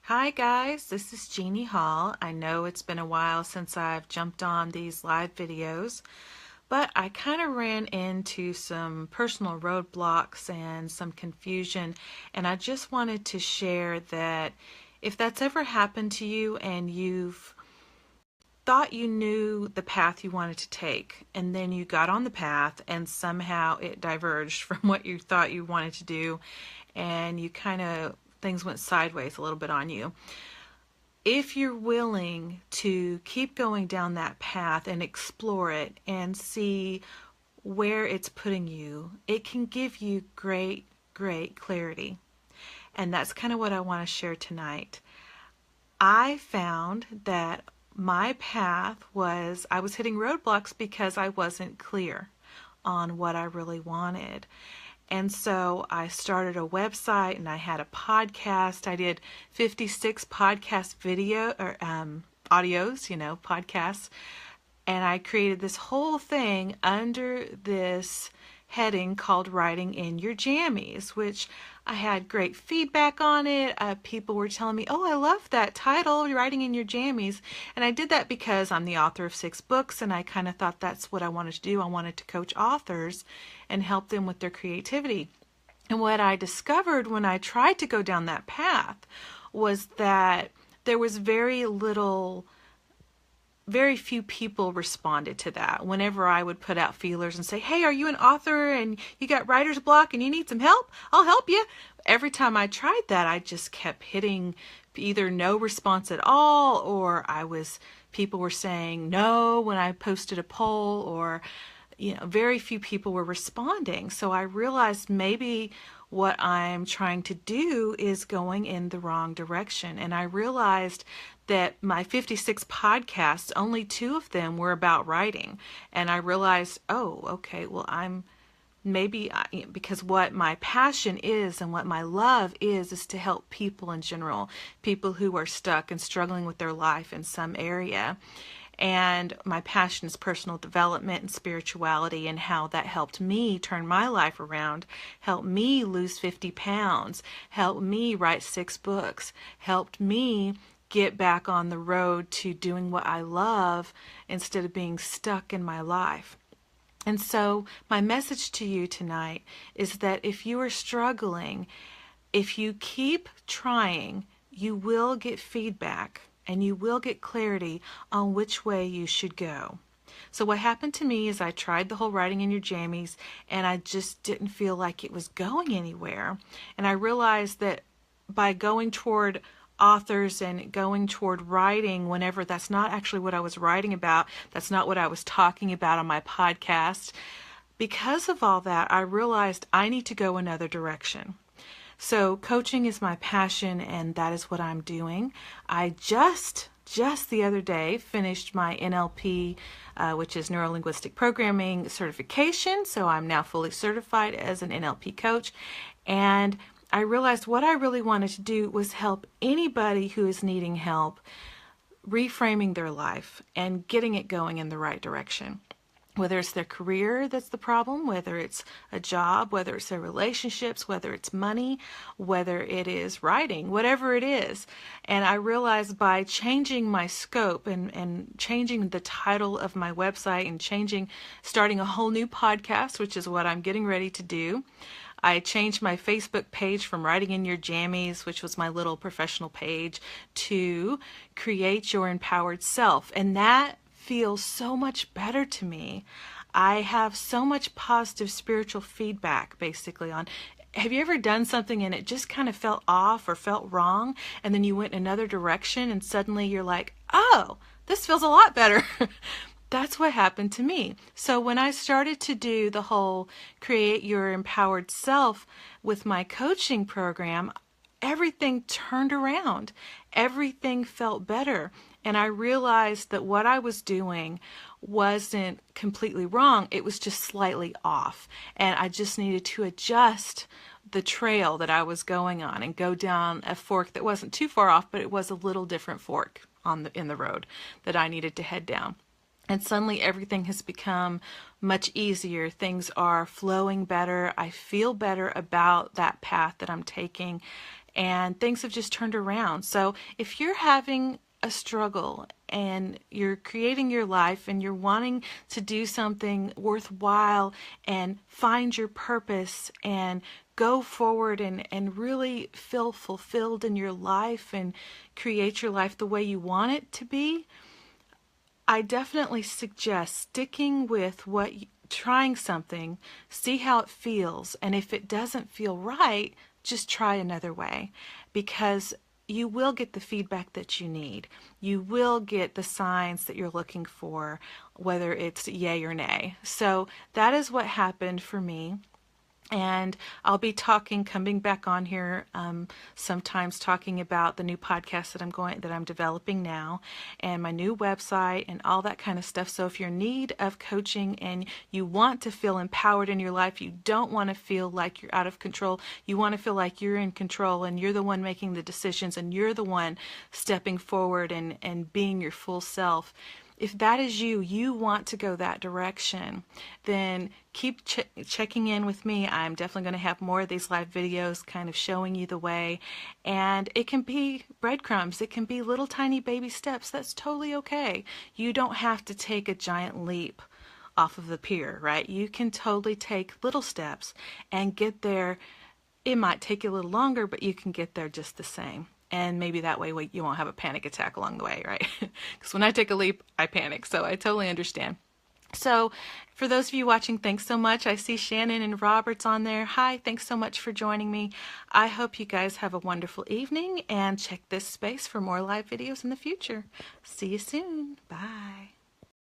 Hi guys, this is Jeannie Hall. I know it's been a while since I've jumped on these live videos, but I kind of ran into some personal roadblocks and some confusion, and I just wanted to share that if that's ever happened to you and you've thought you knew the path you wanted to take, and then you got on the path and somehow it diverged from what you thought you wanted to do, and you things went sideways a little bit on you. If you're willing to keep going down that path and explore it and see where it's putting you, it can give you great clarity. And that's kind of what I want to share tonight. I found that my path I was hitting roadblocks because I wasn't clear on what I really wanted. And so I started a website and I had a podcast. I did 56 podcast audios, podcasts. And I created this whole thing under this heading called Writing in Your Jammies, which I had great feedback on it. People were telling me, oh, I love that title, Writing in Your Jammies. And I did that because I'm the author of 6 books, and I kind of thought that's what I wanted to do. I wanted to coach authors and help them with their creativity. And what I discovered when I tried to go down that path was that there was very few people responded to that. Whenever I would put out feelers and say, hey, are you an author and you got writer's block and you need some help? I'll help you. Every time I tried that, I just kept hitting either no response at all, or people were saying no when I posted a poll, or very few people were responding. So I realized maybe what I'm trying to do is going in the wrong direction. And I realized that my 56 podcasts, only 2 of them were about writing. And I realized, oh, okay, well, because what my passion is and what my love is to help people in general, people who are stuck and struggling with their life in some area. And my passion is personal development and spirituality, and how that helped me turn my life around, helped me lose 50 pounds, helped me write 6 books, helped me get back on the road to doing what I love instead of being stuck in my life. And so my message to you tonight is that if you are struggling, if you keep trying, you will get feedback. And you will get clarity on which way you should go. So what happened to me is I tried the whole Writing in Your Jammies, and I just didn't feel like it was going anywhere. And I realized that by going toward authors and going toward writing, whenever that's not actually what I was writing about, that's not what I was talking about on my podcast, because of all that, I realized I need to go another direction. So coaching is my passion, and that is what I'm doing. I just the other day finished my NLP, which is Neuro-Linguistic Programming certification. So I'm now fully certified as an NLP coach. And I realized what I really wanted to do was help anybody who is needing help reframing their life and getting it going in the right direction. Whether it's their career that's the problem, whether it's a job, whether it's their relationships, whether it's money, whether it is writing, whatever it is. And I realized by changing my scope and changing the title of my website and starting a whole new podcast, which is what I'm getting ready to do. I changed my Facebook page from Writing in Your Jammies, which was my little professional page, to Create Your Empowered Self. And that feels so much better to me. I have so much positive spiritual feedback basically on, have you ever done something and it just kind of felt off or felt wrong, and then you went in another direction and suddenly you're like, oh, this feels a lot better. That's what happened to me. So when I started to do the whole Create Your Empowered Self with my coaching program, everything turned around. Everything felt better. And I realized that what I was doing wasn't completely wrong. It was just slightly off. And I just needed to adjust the trail that I was going on and go down a fork that wasn't too far off, but it was a little different fork in the road that I needed to head down. And suddenly everything has become much easier. Things are flowing better. I feel better about that path that I'm taking. and things have just turned around. So if you're having a struggle and you're creating your life and you're wanting to do something worthwhile and find your purpose and go forward and really feel fulfilled in your life and create your life the way you want it to be, I definitely suggest sticking with trying something, see how it feels, and if it doesn't feel right, just try another way, because you will get the feedback that you need. You will get the signs that you're looking for, whether it's yay or nay. So that is what happened for me. And I'll be coming back on here sometimes talking about the new podcast that I'm developing now, and my new website and all that kind of stuff. So if you're in need of coaching and you want to feel empowered in your life, you don't want to feel like you're out of control, you want to feel like you're in control and you're the one making the decisions and you're the one stepping forward and being your full self. If that is you want to go that direction, then keep checking in with me. I'm definitely going to have more of these live videos kind of showing you the way. And it can be breadcrumbs. It can be little tiny baby steps. That's totally okay. You don't have to take a giant leap off of the pier, right? You can totally take little steps and get there. It might take you a little longer, but you can get there just the same. And maybe that way you won't have a panic attack along the way, right? Because when I take a leap, I panic. So I totally understand. So for those of you watching, thanks so much. I see Shannon and Robert's on there. Hi, thanks so much for joining me. I hope you guys have a wonderful evening and check this space for more live videos in the future. See you soon. Bye.